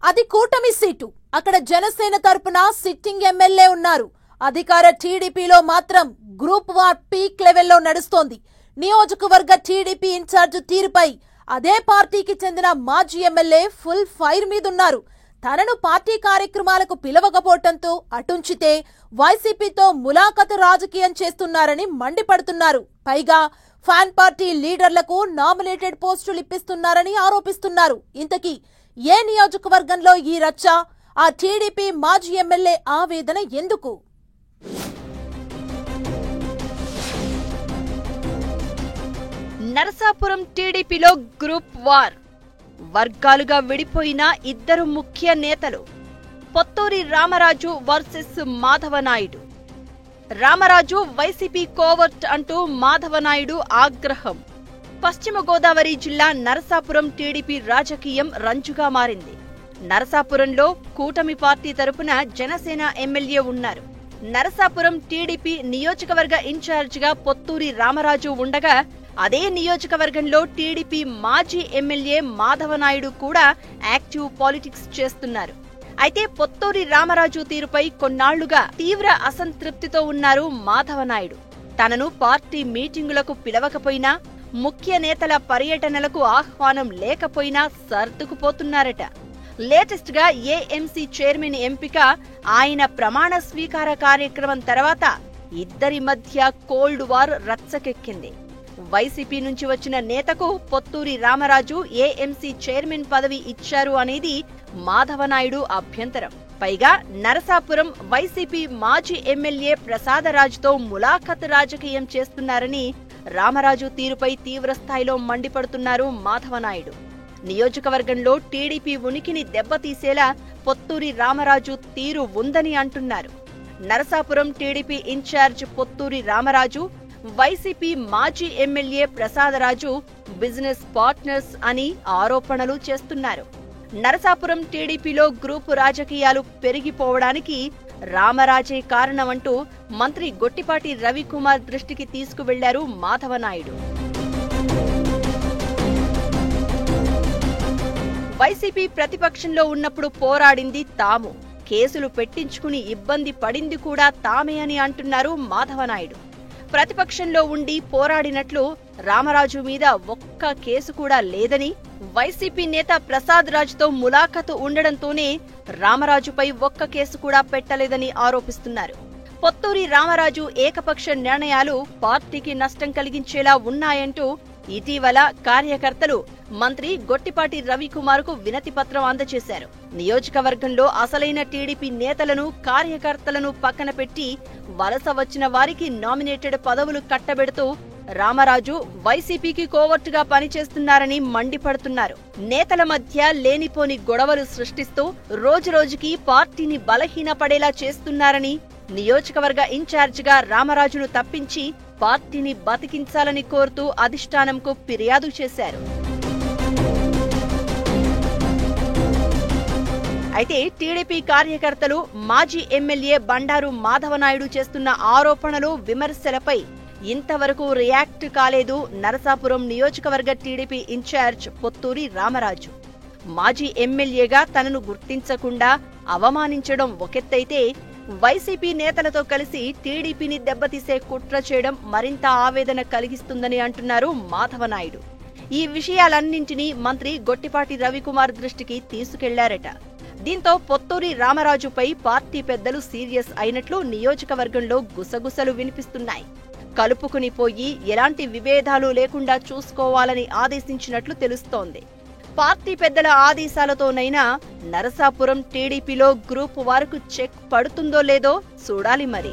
అది కూటమి సీటు. అక్కడ జనసేన తరపున సిట్టింగ్ ఎమ్మెల్యే ఉన్నారు. అధికార టీడీపీలో మాత్రం గ్రూప్ వార్ పీక్ లెవెల్లో నడుస్తోంది. నియోజకవర్గ టీడీపీ ఇన్ఛార్జ్ తీరుపై అదే పార్టీకి చెందిన మాజీ ఎమ్మెల్యే ఫుల్ ఫైర్ మీదున్నారు. తనను పార్టీ కార్యక్రమాలకు పిలవకపోవడంతో అటుంచితే వైసీపీతో ములాఖతు రాజకీయం చేస్తున్నారని మండిపడుతున్నారు. పైగా ఫ్యాన్ పార్టీ లీడర్లకు నామినేటెడ్ పోస్టులు ఇప్పిస్తున్నారని ఆరోపిస్తున్నారు. ఇంతకీ ఏ నియోజకవర్గంలో ఈ రచ్చ? ఆ టీడీపీ మాజీ ఎమ్మెల్యే ఆవేదన ఎందుకు? నరసాపురం టీడీపీలో గ్రూప్ వార్. వర్గాలుగా విడిపోయిన ఇద్దరు ముఖ్య నేతలు. Potturi Ramaraju versus Madhava Naidu. Ramaraju YCP covert అంటూ మాధవనాయుడు ఆగ్రహం. పశ్చిమ గోదావరి జిల్లా నరసాపురం టీడీపీ రాజకీయం రంజుగా మారింది. నరసాపురంలో కూటమి పార్టీ తరపున జనసేన ఎమ్మెల్యే ఉన్నారు. నరసాపురం టీడీపీ నియోజకవర్గ ఇన్ఛార్జిగా పొత్తూరి రామరాజు ఉండగా, అదే నియోజకవర్గంలో టీడీపీ మాజీ ఎమ్మెల్యే మాధవనాయుడు కూడా యాక్టివ్ పాలిటిక్స్ చేస్తున్నారు. అయితే పొత్తూరి రామరాజు తీరుపై కొన్నాళ్లుగా తీవ్ర అసంతృప్తితో ఉన్నారు మాధవనాయుడు. తనను పార్టీ మీటింగులకు పిలవకపోయినా, ముఖ్య నేతల పర్యటనలకు ఆహ్వానం లేకపోయినా సర్దుకుపోతున్నారట. లేటెస్ట్ గా ఏఎంసీ చైర్మన్ ఎంపిక, ఆయన ప్రమాణ స్వీకార కార్యక్రమం తర్వాత ఇద్దరి మధ్య కోల్డ్ వార్ రచ్చకెక్కింది. వైసీపీ నుంచి వచ్చిన నేతకు పొత్తూరి రామరాజు ఏఎంసీ చైర్మన్ పదవి ఇచ్చారు అనేది మాధవనాయుడు అభ్యంతరం. పైగా నరసాపురం వైసీపీ మాజీ ఎమ్మెల్యే ప్రసాదరాజుతో ములాఖత్ రాజకీయం చేస్తున్నారని రామరాజు తీరుపై తీవ్రస్థాయిలో మండిపడుతున్నారు మాధవనాయుడు. నియోజకవర్గంలో టీడీపీ ఉనికిని దెబ్బతీసేలా పొత్తూరి రామరాజు తీరు ఉందని అంటున్నారు. నరసాపురం టీడీపీ ఇన్ఛార్జ్ పొత్తూరి రామరాజు, వైసీపీ మాజీ ఎమ్మెల్యే ప్రసాదరాజు బిజినెస్ పార్ట్నర్స్ అని ఆరోపణలు చేస్తున్నారు. నరసాపురం టీడీపీలో గ్రూపు రాజకీయాలు పెరిగిపోవడానికి రామరాజే కారణమంటూ మంత్రి గొట్టిపాటి రవికుమార్ దృష్టికి తీసుకువెళ్లారు మాధవనాయుడు. వైసీపీ ప్రతిపక్షంలో ఉన్నప్పుడు పోరాడింది తాము, కేసులు పెట్టించుకుని ఇబ్బంది పడింది కూడా తామే అని అంటున్నారు మాధవనాయుడు. ప్రతిపక్షంలో ఉండి పోరాడినట్లు రామరాజు మీద ఒక్క కేసు కూడా లేదని, వైసీపీ నేత ప్రసాద్ రాజుతో ములాఖతు ఉండడంతోనే రామరాజుపై ఒక్క కేసు కూడా పెట్టలేదని ఆరోపిస్తున్నారు. పొత్తూరి రామరాజు ఏకపక్ష నిర్ణయాలు పార్టీకి నష్టం కలిగించేలా ఉన్నాయంటూ ఇటీవల కార్యకర్తలు మంత్రి గొట్టిపాటి రవికుమార్కు వినతి పత్రం అందజేశారు. నియోజకవర్గంలో అసలైన టీడీపీ నేతలను, కార్యకర్తలను పక్కన పెట్టి వలస వచ్చిన వారికి నామినేటెడ్ పదవులు కట్టబెడుతూ రామరాజు వైసీపీకి కోవర్టుగా పనిచేస్తున్నారని మండిపడుతున్నారు. నేతల మధ్య లేనిపోని గొడవలు సృష్టిస్తూ రోజురోజుకి పార్టీని బలహీనపడేలా చేస్తున్నారని, నియోజకవర్గ ఇన్ఛార్జిగా రామరాజును తప్పించి పార్టీని బతికించాలని కోరుతూ అధిష్టానంకు ఫిర్యాదు చేశారు. అయితే టీడీపీ కార్యకర్తలు మాజీ ఎమ్మెల్యే బండారు మాధవనాయుడు చేస్తున్న ఆరోపణలు, విమర్శలపై ఇంతవరకు రియాక్ట్ కాలేదు నరసాపురం నియోజకవర్గ టీడీపీ ఇన్ఛార్జ్ పొత్తూరి రామరాజు. మాజీ ఎమ్మెల్యేగా తనను గుర్తించకుండా అవమానించడం ఒకెత్తైతే, వైసీపీ నేతలతో కలిసి టీడీపీని దెబ్బతీసే కుట్ర చేయడం మరింత ఆవేదన కలిగిస్తుందని అంటున్నారు మాధవనాయుడు. ఈ విషయాలన్నింటినీ మంత్రి గొట్టిపాటి రవికుమార్ దృష్టికి తీసుకెళ్లారట. దీంతో పొత్తూరి రామరాజుపై పార్టీ పెద్దలు సీరియస్ అయినట్లు నియోజకవర్గంలో గుసగుసలు వినిపిస్తున్నాయి. కలుపుకుని పోయి ఎలాంటి విభేదాలు లేకుండా చూసుకోవాలని ఆదేశించినట్లు తెలుస్తోంది. పార్టీ పెద్దల ఆదేశాలతోనైనా నరసాపురం టీడీపీలో గ్రూప్ వార్కు చెక్ పడుతుందో లేదో చూడాలి మరి.